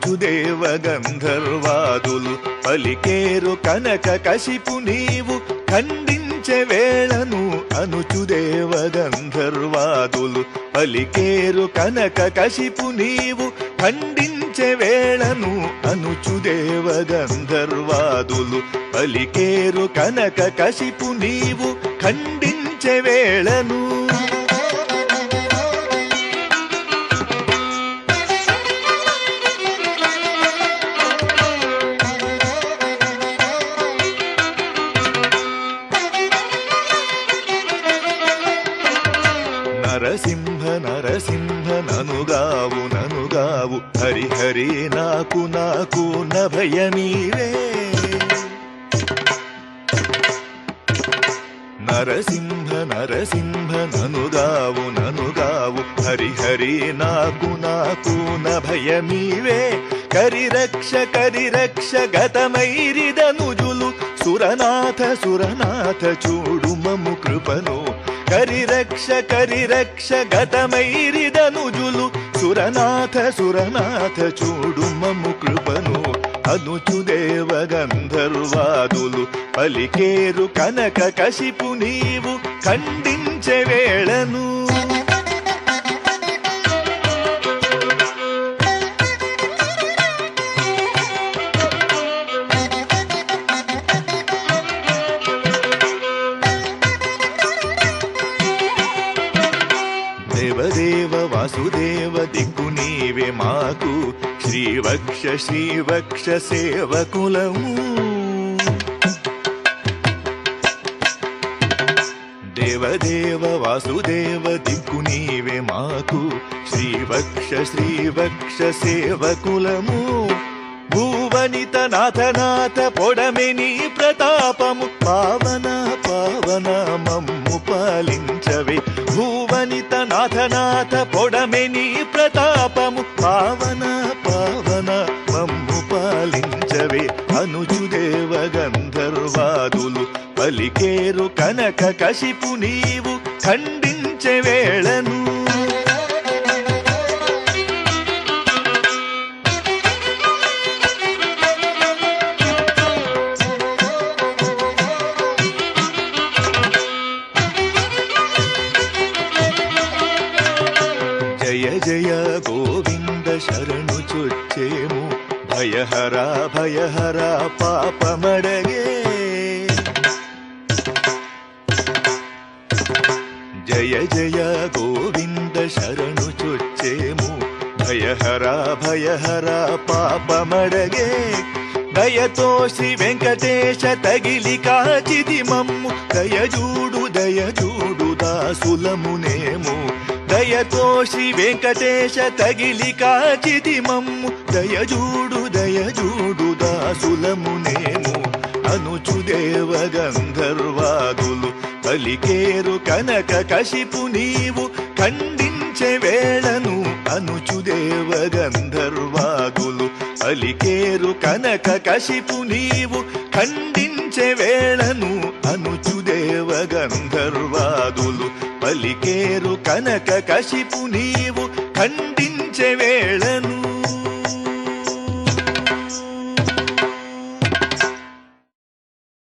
అనుచుదేవ గంధర్వాదులు పలికేరు కనక కశిపు నీవు ఖండించే వేళను అనుచుదేవ గంధర్వాదులు పలికేరు కనక కశిపు నీవు ఖండించే వేళను అనుచుదేవ గంధర్వాదులు పలికేరు కనక కశిపు నీవు ఖండించే వేళను నరసింహ నరసింహ ననుగావు ననుగావు హరి హరి నాకు నాకు నభయమీవే నరసింహ నరసింహ ననుగావు ననుగావు హరి హరి నాకు నాకు నభయమీవే కరిరక్ష గతమైరిదనుజులు సురనాథ సురనాథ చూడు మము కృపను కరిరక్ష గతమైరిదనుజులు సురనాథ సురనాథ చూడు మము కృపను అనుచుదేవ గంధర్వాదులు పలికేరు కనక కశిపు నీవు ఖండించే వేళను దేవదేవ వాసుదేవ దిక్కు నీవే మాకు శ్రీవక్ష సేవకులము దేవదేవ వాసుదేవ దిక్కు నీవే మాకు శ్రీవక్ష సేవకులము భూవనిత నాథనాథ పొడమెని ప్రతాపము పావన పావన మమ్ము పాలించవే భూవనిత నాథనాథ పొడమెని ప్రతాపము పావన పావన మమ్ము పాలించవే అనుచుదేవ గంధర్వాదులు పలికేరు కనక కశిపు నీవు ఖండించే వేళను జయ జయ గోవింద శరణు చొచ్చేము భయహర పాపమడగే జయ జయ గోవింద శరణు చొచ్చేము భయహర పాపమడగే దయతో శ్రీ వెంకటేశ తగిలి కాచిది మమ్ము దయజూడు దాసులమునేము దయతో శ్రీ వెంకటేశ తగిలి కాచిది మమ్ము దయజూడు దాసులమునేము అనుచుదేవ గంధర్వాదులు పలికేరు కనక కశిపు నీవు ఖండించే వేళను అనుచుదేవ గంధర్వాదులు పలికేరు కనక కశిపు నీవు ఖండించే వేళను అనుచుదేవ గంధర్వాదులు పలికేరు కనక కశిపు నీవు ఖండించే వేళ